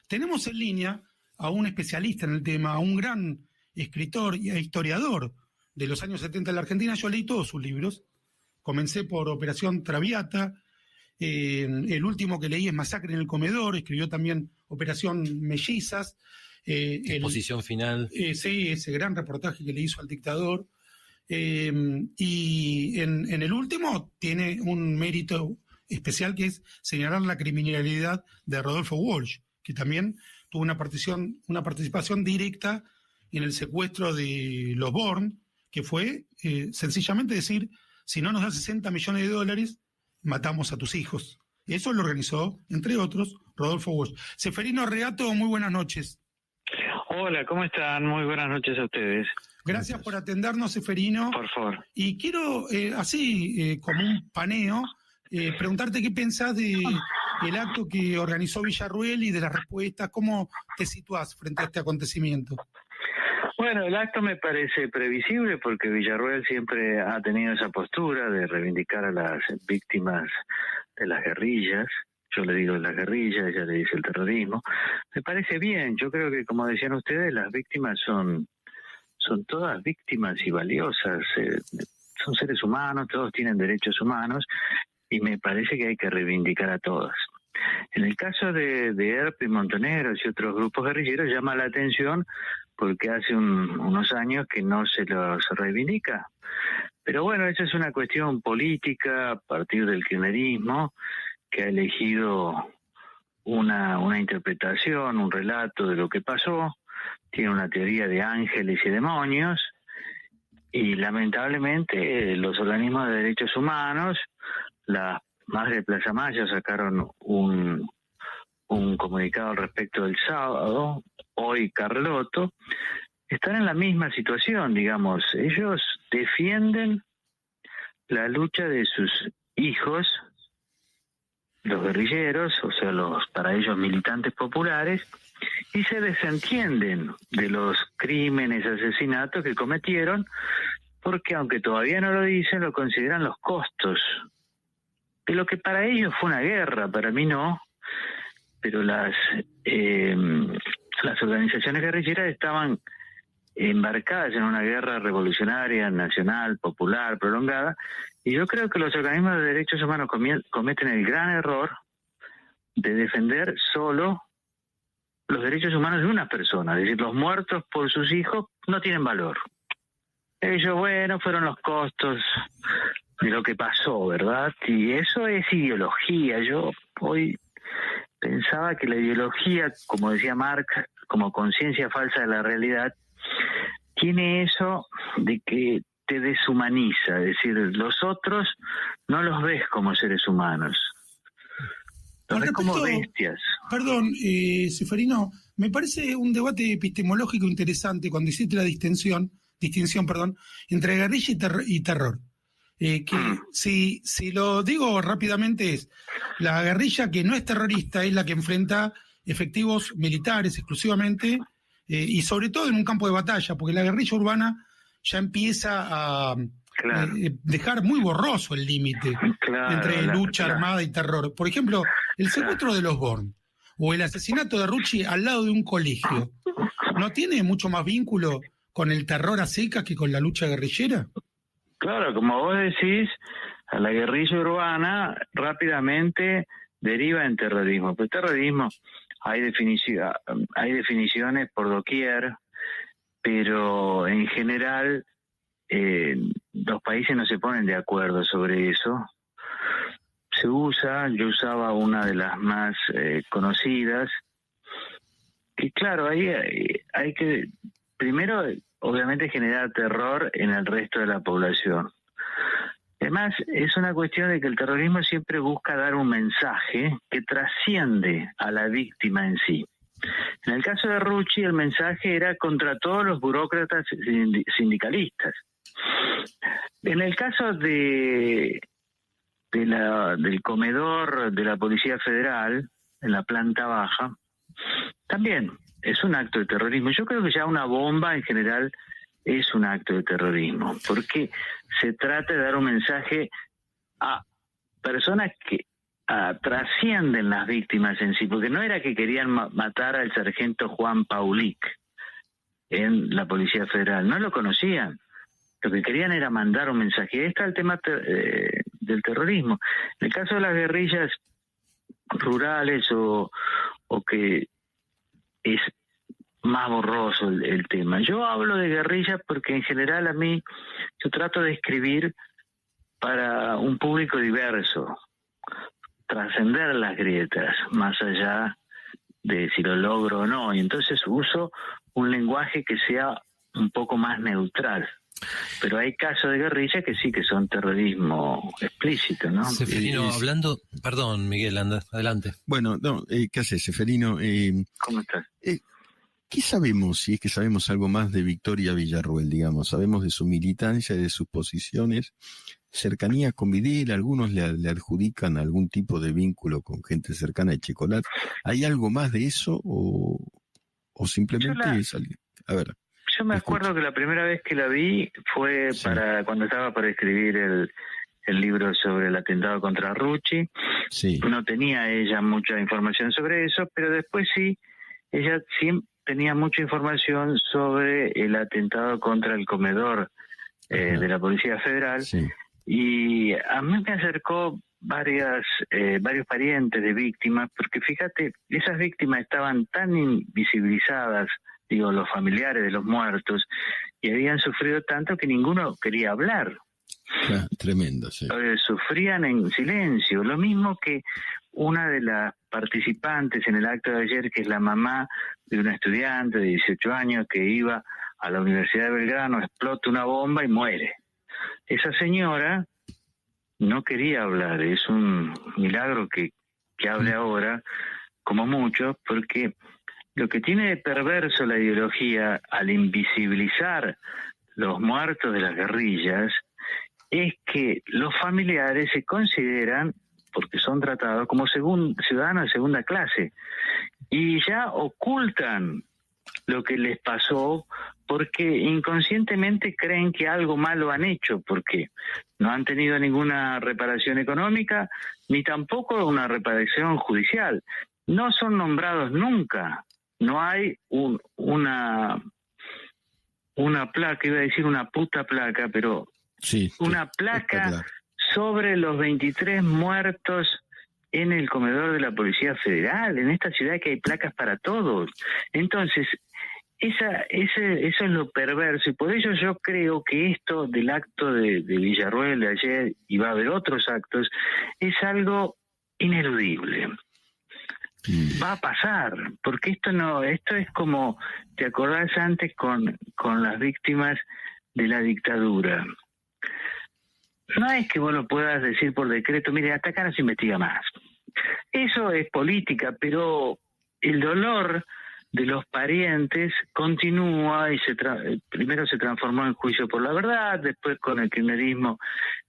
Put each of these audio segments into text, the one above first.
Tenemos en línea a un especialista en el tema, a un gran escritor e historiador de los años 70 en la Argentina. Yo leí todos sus libros. Comencé por Operación Traviata. El último que leí es Masacre en el Comedor. Escribió también Operación Mellizas. Exposición Final. Sí, ese gran reportaje que le hizo al dictador. Y en el último tiene un mérito especial, que es señalar la criminalidad de Rodolfo Walsh, que también tuvo una participación directa en el secuestro de los Born, que fue sencillamente decir: si no nos das 60 millones de dólares, matamos a tus hijos. Eso lo organizó, entre otros, Rodolfo Walsh. Seferino Reato, muy buenas noches. Hola, ¿cómo están? Muy buenas noches a ustedes. Gracias por atendernos, Seferino. Por favor. Y quiero, como un paneo, preguntarte qué pensás del acto que organizó Villarruel y de las respuestas. ¿Cómo te situás frente a este acontecimiento? Bueno, el acto me parece previsible porque Villarruel siempre ha tenido esa postura de reivindicar a las víctimas de las guerrillas. Yo le digo las guerrillas, ella le dice el terrorismo. Me parece bien. Yo creo que, como decían ustedes, las víctimas son todas víctimas y valiosas. Son seres humanos, todos tienen derechos humanos y me parece que hay que reivindicar a todas. En el caso de ERP y Montoneros y otros grupos guerrilleros llama la atención porque hace unos años que no se los reivindica. Pero bueno, esa es una cuestión política a partir del kirchnerismo, que ha elegido una interpretación, un relato de lo que pasó. Tiene una teoría de ángeles y demonios, y lamentablemente los organismos de derechos humanos, las madres de Plaza Mayo sacaron un comunicado al respecto del sábado, hoy Carlotto, están en la misma situación, digamos. Ellos defienden la lucha de sus hijos, los guerrilleros, o sea, los para ellos militantes populares, y se desentienden de los crímenes, asesinatos que cometieron, porque aunque todavía no lo dicen, lo consideran los costos de lo que para ellos fue una guerra. Para mí no, pero las organizaciones guerrilleras estaban embarcadas en una guerra revolucionaria, nacional, popular, prolongada, y yo creo que los organismos de derechos humanos cometen el gran error de defender solo los derechos humanos de una persona, es decir, los muertos por sus hijos no tienen valor. Ellos, bueno, fueron los costos de lo que pasó, ¿verdad? Y eso es ideología. Yo hoy pensaba que la ideología, como decía Marx, como conciencia falsa de la realidad, tiene eso de que te deshumaniza, es decir, los otros no los ves como seres humanos, los ves como bestias. Perdón, Seferino, me parece un debate epistemológico interesante cuando hiciste la distinción, entre guerrilla y terror. Si lo digo rápidamente, es la guerrilla que no es terrorista, es la que enfrenta efectivos militares exclusivamente, y sobre todo en un campo de batalla, porque la guerrilla urbana ya empieza a dejar muy borroso el límite entre lucha armada y terror. Por ejemplo, el secuestro de los Born o el asesinato de Rucci al lado de un colegio, ¿no tiene mucho más vínculo con el terror a secas que con la lucha guerrillera? Claro, como vos decís, a la guerrilla urbana rápidamente deriva en terrorismo. Pero terrorismo hay definiciones por doquier, pero en general los países no se ponen de acuerdo sobre eso. Yo usaba una de las más conocidas, que claro, ahí hay que, primero, obviamente generar terror en el resto de la población. Además, es una cuestión de que el terrorismo siempre busca dar un mensaje que trasciende a la víctima en sí. En el caso de Rucci, el mensaje era contra todos los burócratas sindicalistas. En el caso del comedor de la Policía Federal, en la planta baja, también es un acto de terrorismo. Yo creo que ya una bomba en general es un acto de terrorismo, porque se trata de dar un mensaje a personas que trascienden las víctimas en sí, porque no era que querían matar al sargento Juan Paulic en la Policía Federal, no lo conocían. Lo que querían era mandar un mensaje. Ahí está el tema del terrorismo. En el caso de las guerrillas rurales o que es más borroso el tema. Yo hablo de guerrillas porque en general a mí yo trato de escribir para un público diverso, trascender las grietas, más allá de si lo logro o no. Y entonces uso un lenguaje que sea un poco más neutral. Pero hay casos de guerrilla que sí que son terrorismo explícito, ¿no? Seferino, hablando... Perdón, Miguel, anda, adelante. Bueno, no, ¿qué haces, Seferino? ¿Cómo estás? ¿Qué sabemos, si es que sabemos algo más de Victoria Villarroel, digamos? Sabemos de su militancia, de sus posiciones, cercanía con Videla, algunos le adjudican algún tipo de vínculo con gente cercana de Chicolat. ¿Hay algo más de eso o simplemente es alguien? A ver. Yo me acuerdo que la primera vez que la vi fue cuando estaba para escribir el libro sobre el atentado contra Rucci. Sí. No tenía ella mucha información sobre eso, pero después sí, ella sí tenía mucha información sobre el atentado contra el comedor de la Policía Federal. Sí. Y a mí me acercó varios parientes de víctimas, porque fíjate, esas víctimas estaban tan invisibilizadas, digo, los familiares de los muertos, y habían sufrido tanto que ninguno quería hablar. Tremendo, sí. Sufrían en silencio. Lo mismo que una de las participantes en el acto de ayer, que es la mamá de una estudiante de 18 años que iba a la Universidad de Belgrano, explota una bomba y muere. Esa señora no quería hablar. Es un milagro que hable ahora, como mucho, porque lo que tiene de perverso la ideología al invisibilizar los muertos de las guerrillas es que los familiares se consideran, porque son tratados como ciudadanos de segunda clase, y ya ocultan lo que les pasó porque inconscientemente creen que algo malo han hecho, porque no han tenido ninguna reparación económica ni tampoco una reparación judicial. No son nombrados nunca. No hay una placa, iba a decir una puta placa, pero sí, una placa sobre los 23 muertos en el comedor de la Policía Federal, en esta ciudad que hay placas para todos. Entonces, eso es lo perverso, y por ello yo creo que esto del acto de Villarroel de ayer, y va a haber otros actos, es algo ineludible. Va a pasar, porque esto es como, ¿te acordás antes con las víctimas de la dictadura? No es que vos lo puedas decir por decreto, mire, hasta acá no se investiga más. Eso es política, pero el dolor de los parientes continúa y primero se transformó en juicio por la verdad, después con el kirchnerismo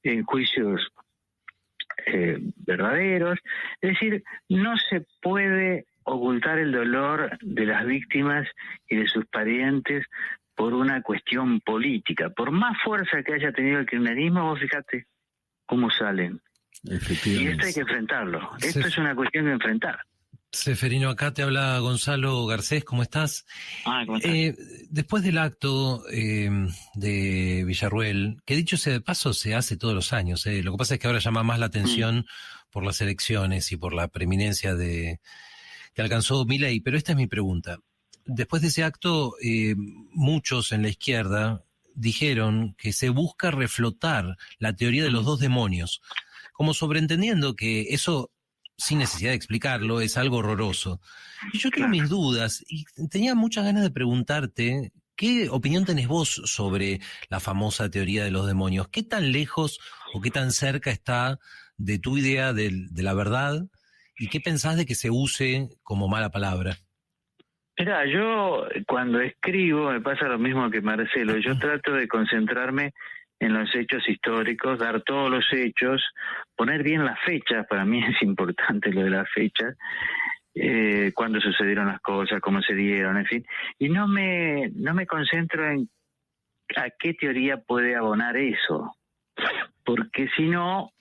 en juicios verdaderos. Es decir, no se puede ocultar el dolor de las víctimas y de sus parientes por una cuestión política. Por más fuerza que haya tenido el kirchnerismo, vos fíjate cómo salen. Y esto hay que enfrentarlo. Esto es una cuestión de enfrentar. Seferino, acá te habla Gonzalo Garcés, ¿cómo estás? ¿Cómo estás? Después del acto de Villarroel, que dicho sea de paso se hace todos los años, lo que pasa es que ahora llama más la atención por las elecciones y por la preeminencia que alcanzó Milei, pero esta es mi pregunta. Después de ese acto, muchos en la izquierda dijeron que se busca reflotar la teoría de los dos demonios, como sobreentendiendo que eso, sin necesidad de explicarlo, es algo horroroso. Y yo tengo mis dudas y tenía muchas ganas de preguntarte, ¿qué opinión tenés vos sobre la famosa teoría de los demonios? ¿Qué tan lejos o qué tan cerca está de tu idea de la verdad? ¿Y qué pensás de que se use como mala palabra? Mirá, yo cuando escribo me pasa lo mismo que Marcelo. Yo trato de concentrarme en los hechos históricos, dar todos los hechos, poner bien las fechas. Para mí es importante lo de las fechas, cuándo sucedieron las cosas, cómo se dieron, en fin. Y no me concentro en a qué teoría puede abonar eso, porque si no,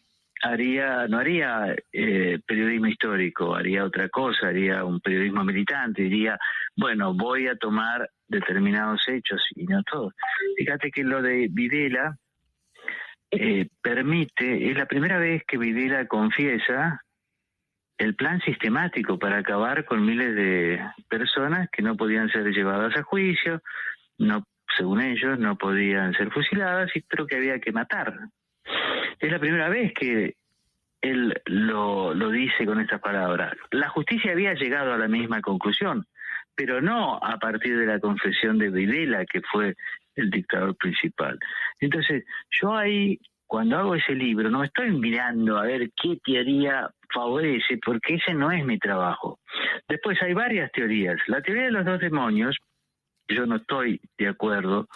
no haría periodismo histórico, haría otra cosa, haría un periodismo militante, diría, bueno, voy a tomar determinados hechos y no todos. Fíjate que lo de Videla es la primera vez que Videla confiesa el plan sistemático para acabar con miles de personas que no podían ser llevadas a juicio, no, según ellos, no podían ser fusiladas, pero que había que matar. Es la primera vez que él lo dice con estas palabras. La justicia había llegado a la misma conclusión, pero no a partir de la confesión de Videla, que fue el dictador principal. Entonces, yo ahí, cuando hago ese libro, no estoy mirando a ver qué teoría favorece, porque ese no es mi trabajo. Después hay varias teorías. La teoría de los dos demonios, yo no estoy de acuerdo,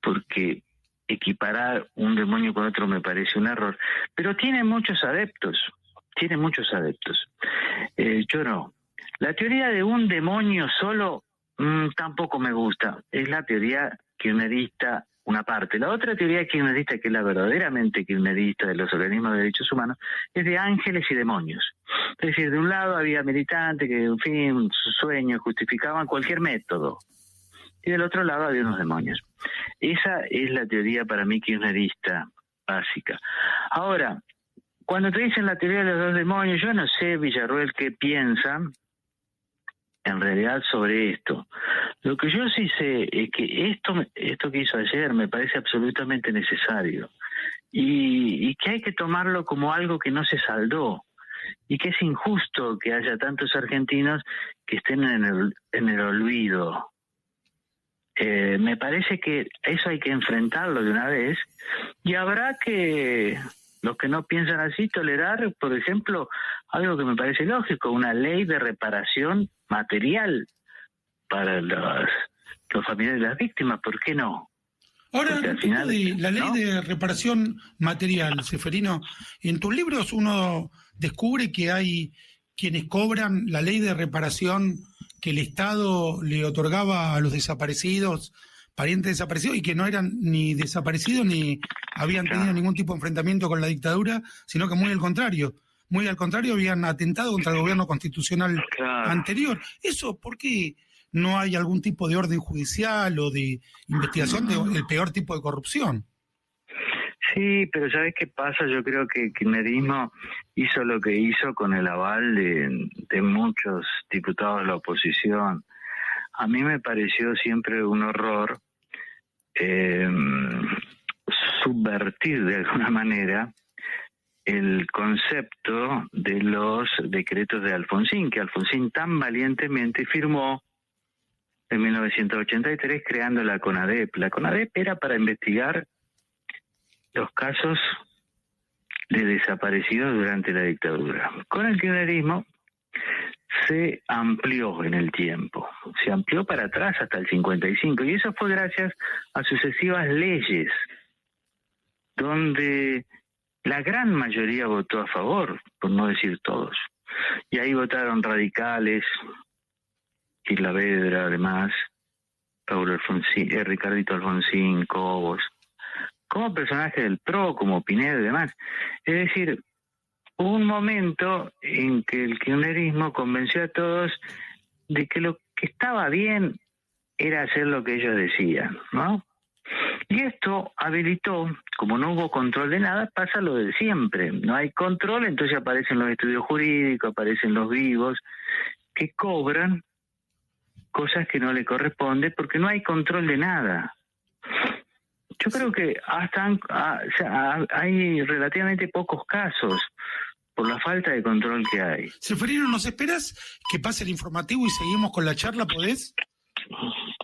porque equiparar un demonio con otro me parece un error, pero tiene muchos adeptos, yo no. La teoría de un demonio solo tampoco me gusta, es la teoría kirchnerista una parte. La otra teoría kirchnerista, que es la verdaderamente kirchnerista de los organismos de derechos humanos, es de ángeles y demonios. Es decir, de un lado había militantes que, en fin, sus sueños justificaban cualquier método, y del otro lado había unos demonios. Esa es la teoría para mí kirchnerista básica. Ahora, cuando te dicen la teoría de los dos demonios, yo no sé, Villarruel, qué piensa en realidad sobre esto. Lo que yo sí sé es que esto que hizo ayer me parece absolutamente necesario y que hay que tomarlo como algo que no se saldó y que es injusto que haya tantos argentinos que estén en el olvido. Me parece que eso hay que enfrentarlo de una vez y habrá que, los que no piensan así, tolerar, por ejemplo, algo que me parece lógico, una ley de reparación material para los familiares de las víctimas. ¿Por qué no? Ahora, Porque al respecto final, de la ley ¿no? de reparación material, Ceferino, en tus libros uno descubre que hay quienes cobran la ley de reparación que el Estado le otorgaba a los desaparecidos, parientes desaparecidos, y que no eran ni desaparecidos ni habían tenido ningún tipo de enfrentamiento con la dictadura, sino que muy al contrario, habían atentado contra el gobierno constitucional anterior. ¿Eso por qué no hay algún tipo de orden judicial o de investigación del peor tipo de corrupción? Sí, pero ¿sabes qué pasa? Yo creo que el kirchnerismo hizo lo que hizo con el aval de muchos diputados de la oposición. A mí me pareció siempre un horror subvertir de alguna manera el concepto de los decretos de Alfonsín, que Alfonsín tan valientemente firmó en 1983 creando la CONADEP. La CONADEP era para investigar los casos de desaparecidos durante la dictadura. Con el kirchnerismo se amplió en el tiempo, se amplió para atrás hasta el 55, y eso fue gracias a sucesivas leyes, donde la gran mayoría votó a favor, por no decir todos. Y ahí votaron radicales, Isla Vedra, además, Paulo Alfonsín, Ricardito Alfonsín, Cobos, como personajes del PRO, como Pinedo y demás. Es decir, hubo un momento en que el kirchnerismo convenció a todos de que lo que estaba bien era hacer lo que ellos decían, ¿no? Y esto habilitó, como no hubo control de nada, pasa lo de siempre. No hay control, entonces aparecen los estudios jurídicos, aparecen los vivos, que cobran cosas que no le corresponden porque no hay control de nada. Yo creo que hay relativamente pocos casos por la falta de control que hay. Ceferino, ¿nos esperas que pase el informativo y seguimos con la charla? ¿Podés?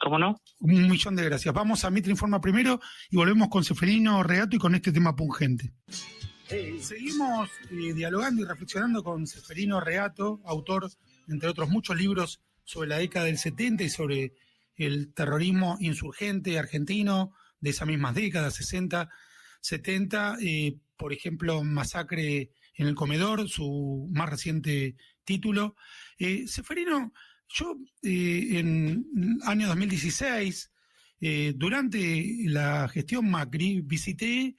¿Cómo no? 1.000.000 de gracias. Vamos a Mitre Informa primero y volvemos con Ceferino Reato y con este tema pungente. Seguimos dialogando y reflexionando con Ceferino Reato, autor, entre otros muchos libros, sobre la década del 70 y sobre el terrorismo insurgente argentino de esas mismas décadas, 60, 70, por ejemplo, Masacre en el Comedor, su más reciente título. Ceferino, yo en el año 2016, durante la gestión Macri, visité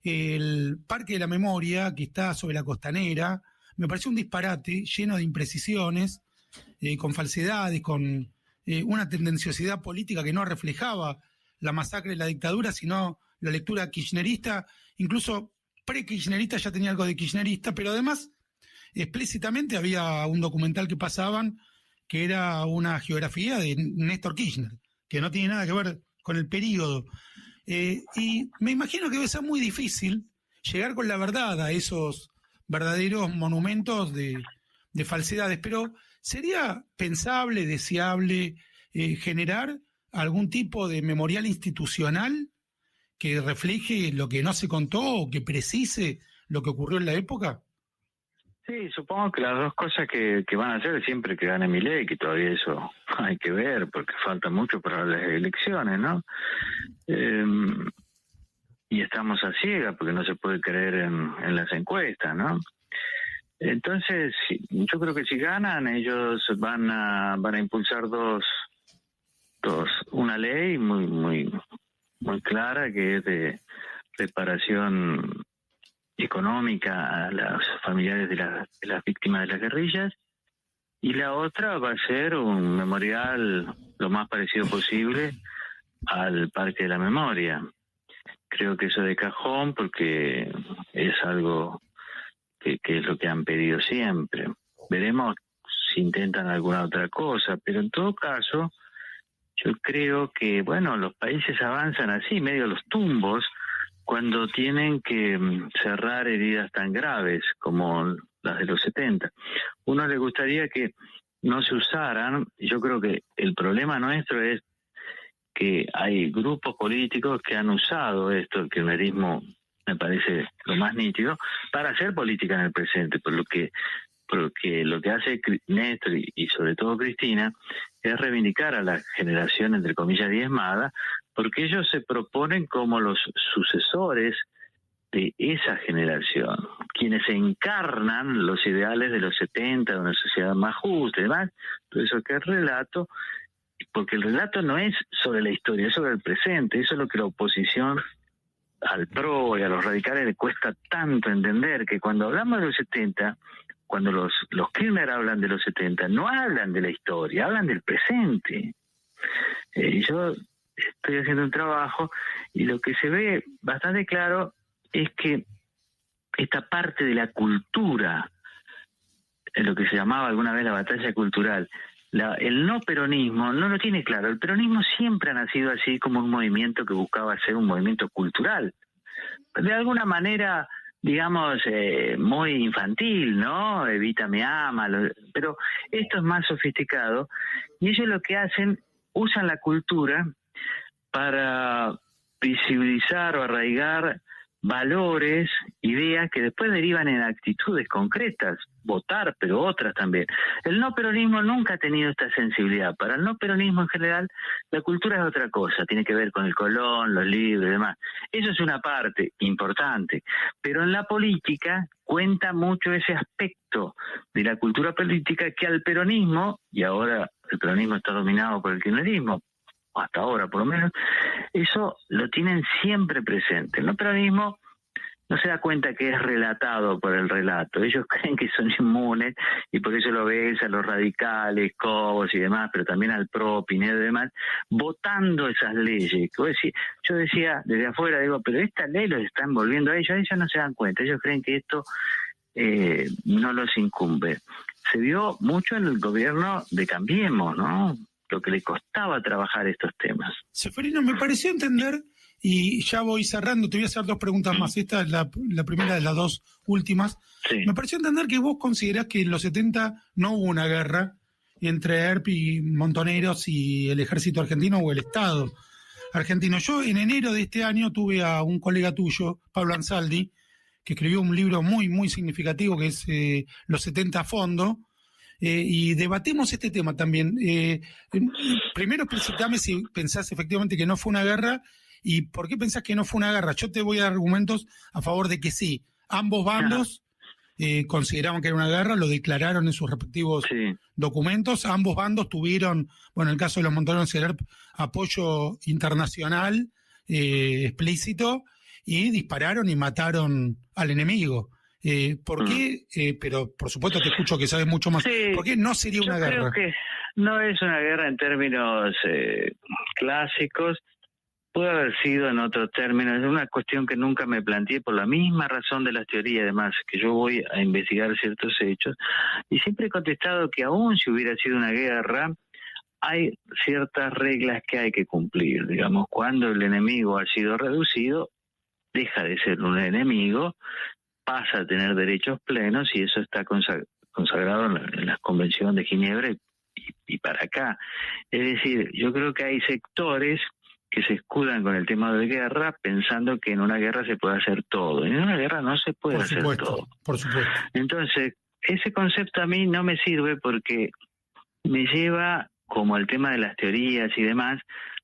el Parque de la Memoria, que está sobre la Costanera, me pareció un disparate lleno de imprecisiones, con falsedades, con una tendenciosidad política que no reflejaba la masacre de la dictadura, sino la lectura kirchnerista, incluso pre-kirchnerista ya tenía algo de kirchnerista, pero además explícitamente había un documental que pasaban que era una geografía de Néstor Kirchner, que no tiene nada que ver con el periodo. Y me imagino que debe ser muy difícil llegar con la verdad a esos verdaderos monumentos de falsedades, pero ¿sería pensable, deseable generar algún tipo de memorial institucional que refleje lo que no se contó o que precise lo que ocurrió en la época? Sí, supongo que las dos cosas que van a hacer siempre que gane Milei, que todavía eso hay que ver porque falta mucho para las elecciones, ¿no? Y estamos a ciegas porque no se puede creer en las encuestas, ¿no? Entonces, yo creo que si ganan, ellos van a impulsar una ley muy clara que es de reparación económica a los familiares de las víctimas de las guerrillas, y la otra va a ser un memorial lo más parecido posible al Parque de la Memoria. Creo que eso de cajón porque es algo que es lo que han pedido siempre. Veremos si intentan alguna otra cosa, pero en todo caso yo creo que, bueno, los países avanzan así, medio los tumbos, cuando tienen que cerrar heridas tan graves como las de los 70. Uno le gustaría que no se usaran, y yo creo que el problema nuestro es que hay grupos políticos que han usado esto, el kirchnerismo me parece lo más nítido, para hacer política en el presente, porque lo que hace Néstor y sobre todo Cristina es reivindicar a la generación, entre comillas, diezmada, porque ellos se proponen como los sucesores de esa generación, quienes encarnan los ideales de los 70, de una sociedad más justa y demás, todo eso que es relato, porque el relato no es sobre la historia, es sobre el presente. Eso es lo que la oposición al PRO y a los radicales le cuesta tanto entender, que cuando hablamos de los 70, cuando los Kirchner hablan de los 70, no hablan de la historia, hablan del presente. Yo estoy haciendo un trabajo y lo que se ve bastante claro es que esta parte de la cultura, lo que se llamaba alguna vez la batalla cultural, el no peronismo no lo tiene claro. El peronismo siempre ha nacido así como un movimiento que buscaba ser un movimiento cultural. De alguna manera, digamos, muy infantil, ¿no? Evita me ama, pero esto es más sofisticado y ellos lo que hacen, usan la cultura para visibilizar o arraigar valores, ideas que después derivan en actitudes concretas, votar, pero otras también. El no peronismo nunca ha tenido esta sensibilidad. Para el no peronismo en general, la cultura es otra cosa, tiene que ver con el Colón, los libros y demás. Eso es una parte importante, pero en la política cuenta mucho ese aspecto de la cultura política que al peronismo, y ahora el peronismo está dominado por el kirchnerismo, hasta ahora por lo menos, eso lo tienen siempre presente. El no peronismo no se da cuenta que es relatado por el relato. Ellos creen que son inmunes y por eso lo ves a los radicales, Cobos y demás, pero también al PRO, Pinedo y demás, votando esas leyes. Yo decía desde afuera, digo, pero esta ley los están volviendo a ellos no se dan cuenta, ellos creen que esto no los incumbe. Se vio mucho en el gobierno de Cambiemos, ¿no? Lo que le costaba trabajar estos temas. Seferino, me pareció entender, y ya voy cerrando, te voy a hacer dos preguntas más, esta es la primera de las dos últimas. Sí. Me pareció entender que vos considerás que en los 70 no hubo una guerra entre ERP y Montoneros y el ejército argentino o el Estado argentino. Yo en enero de este año tuve a un colega tuyo, Pablo Ansaldi, que escribió un libro muy, muy significativo que es Los 70 a fondo, y debatimos este tema también. Primero explicame si pensás efectivamente que no fue una guerra y por qué pensás que no fue una guerra. Yo te voy a dar argumentos a favor de que sí. Ambos bandos consideraban que era una guerra, lo declararon en sus respectivos documentos. Ambos bandos tuvieron, bueno, en el caso de los Montoneros, apoyo internacional explícito. y dispararon y mataron al enemigo. ¿Por qué? Pero por supuesto te escucho que sabes mucho más. Sí, ¿Por qué no sería una guerra? Yo creo que no es una guerra en términos clásicos. Puede haber sido en otros términos. Es una cuestión que nunca me planteé por la misma razón de las teorías, además, que yo voy a investigar ciertos hechos. Y siempre he contestado que aún si hubiera sido una guerra, hay ciertas reglas que hay que cumplir. Digamos, cuando el enemigo ha sido reducido, deja de ser un enemigo, pasa a tener derechos plenos, y eso está consagrado en la Convención de Ginebra y para acá. Es decir, yo creo que hay sectores que se escudan con el tema de guerra pensando que en una guerra se puede hacer todo. En una guerra no se puede hacer todo. Por supuesto. Entonces, ese concepto a mí no me sirve porque me lleva, como el tema de las teorías y demás,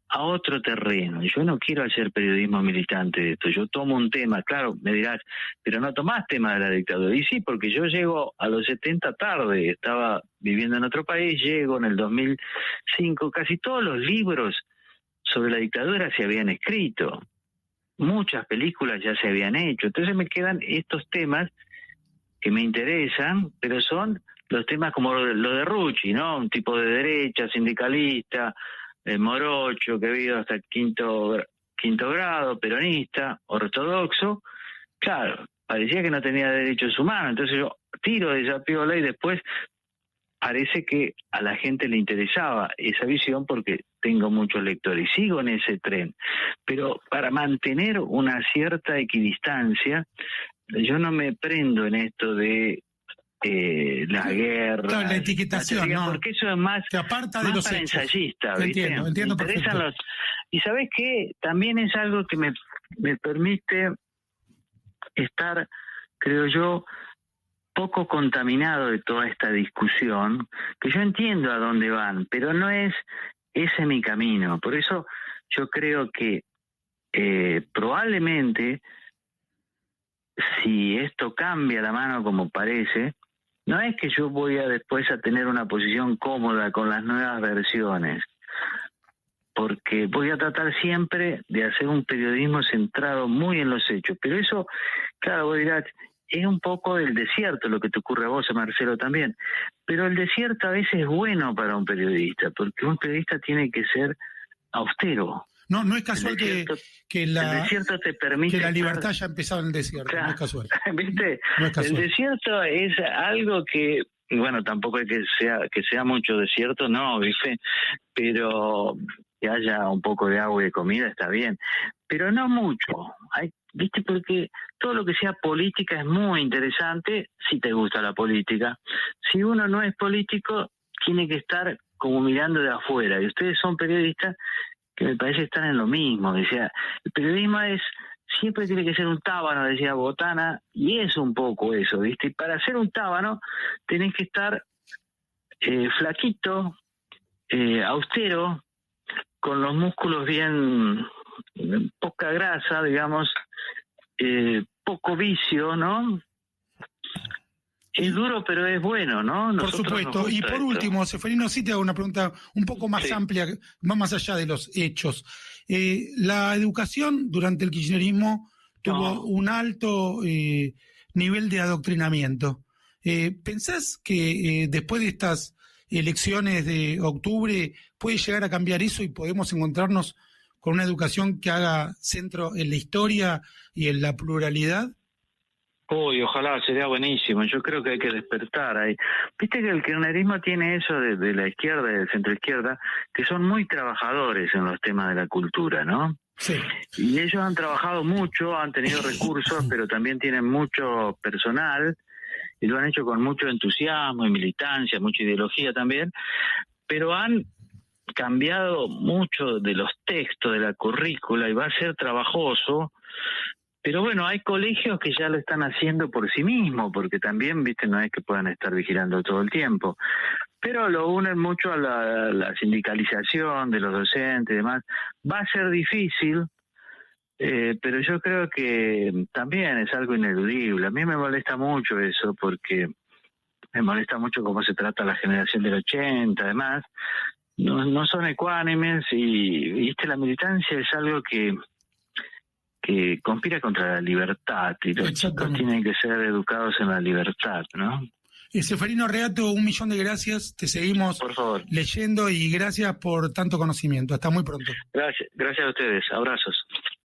a otro terreno. Yo no quiero hacer periodismo militante de esto. Yo tomo un tema, claro, me dirás, pero no tomás tema de la dictadura. Y sí, porque yo llego a los 70 tarde, estaba viviendo en otro país, llego en el 2005, casi todos los libros sobre la dictadura se habían escrito, muchas películas ya se habían hecho, entonces me quedan estos temas que me interesan, pero son los temas como lo de Rucci, ¿no? Un tipo de derecha, sindicalista, morocho, que ha vivido hasta quinto grado, peronista, ortodoxo. Claro, parecía que no tenía derechos humanos, entonces yo tiro de esa piola y después parece que a la gente le interesaba esa visión porque tengo muchos lectores y sigo en ese tren. Pero para mantener una cierta equidistancia, yo no me prendo en esto de la guerra. Claro, la etiquetación, ¿no? Porque eso es más, que aparta de los para hechos. ensayista, ¿viste? Entiendo perfecto. Y ¿sabés qué? También es algo que me permite estar, creo yo, poco contaminado de toda esta discusión, que yo entiendo a dónde van, pero no es ese mi camino. Por eso yo creo que probablemente, si esto cambia la mano como parece, no es que yo voy a después a tener una posición cómoda con las nuevas versiones, porque voy a tratar siempre de hacer un periodismo centrado muy en los hechos. Pero eso, claro, vos dirás, es un poco del desierto lo que te ocurre a vos, a Marcelo también. Pero el desierto a veces es bueno para un periodista, porque un periodista tiene que ser austero. No es casual que el desierto te permite que la libertad haya empezado en el desierto, claro, no es casual. ¿Viste? No es casual. El desierto es algo que, bueno, tampoco es que sea mucho desierto, no, ¿viste? Pero que haya un poco de agua y de comida está bien, pero no mucho. ¿Viste? Porque todo lo que sea política es muy interesante si te gusta la política. Si uno no es político, tiene que estar como mirando de afuera. Y ustedes son periodistas que me parece están en lo mismo. Decía, el periodismo siempre tiene que ser un tábano, decía Botana, y es un poco eso, ¿viste? Y para ser un tábano tenés que estar flaquito, austero, con los músculos bien, poca grasa, digamos, poco vicio, ¿no? Es duro, pero es bueno, ¿no? Por supuesto. Y por último, Ceferino, sí te hago una pregunta un poco más amplia, va más allá de los hechos. La educación durante el kirchnerismo tuvo un alto nivel de adoctrinamiento. ¿Pensás que después de estas elecciones de octubre puede llegar a cambiar eso y podemos encontrarnos con una educación que haga centro en la historia y en la pluralidad? Uy, ojalá, sería buenísimo. Yo creo que hay que despertar ahí. Viste que el kirchnerismo tiene eso de la izquierda y del centro izquierda, que son muy trabajadores en los temas de la cultura, ¿no? Sí. Y ellos han trabajado mucho, han tenido recursos, pero también tienen mucho personal, y lo han hecho con mucho entusiasmo y militancia, mucha ideología también, pero han cambiado mucho de los textos, de la currícula, y va a ser trabajoso. Pero bueno, hay colegios que ya lo están haciendo por sí mismos, porque también, viste, no es que puedan estar vigilando todo el tiempo. Pero lo unen mucho a la sindicalización de los docentes y demás. Va a ser difícil, pero yo creo que también es algo ineludible. A mí me molesta mucho eso, porque me molesta mucho cómo se trata a la generación del 80, además. No son ecuánimes y, viste, la militancia es algo que que conspira contra la libertad, y los chicos tienen que ser educados en la libertad, ¿no? Seferino Reato, 1.000.000 de gracias, te seguimos por favor leyendo y gracias por tanto conocimiento. Hasta muy pronto. Gracias a ustedes, abrazos.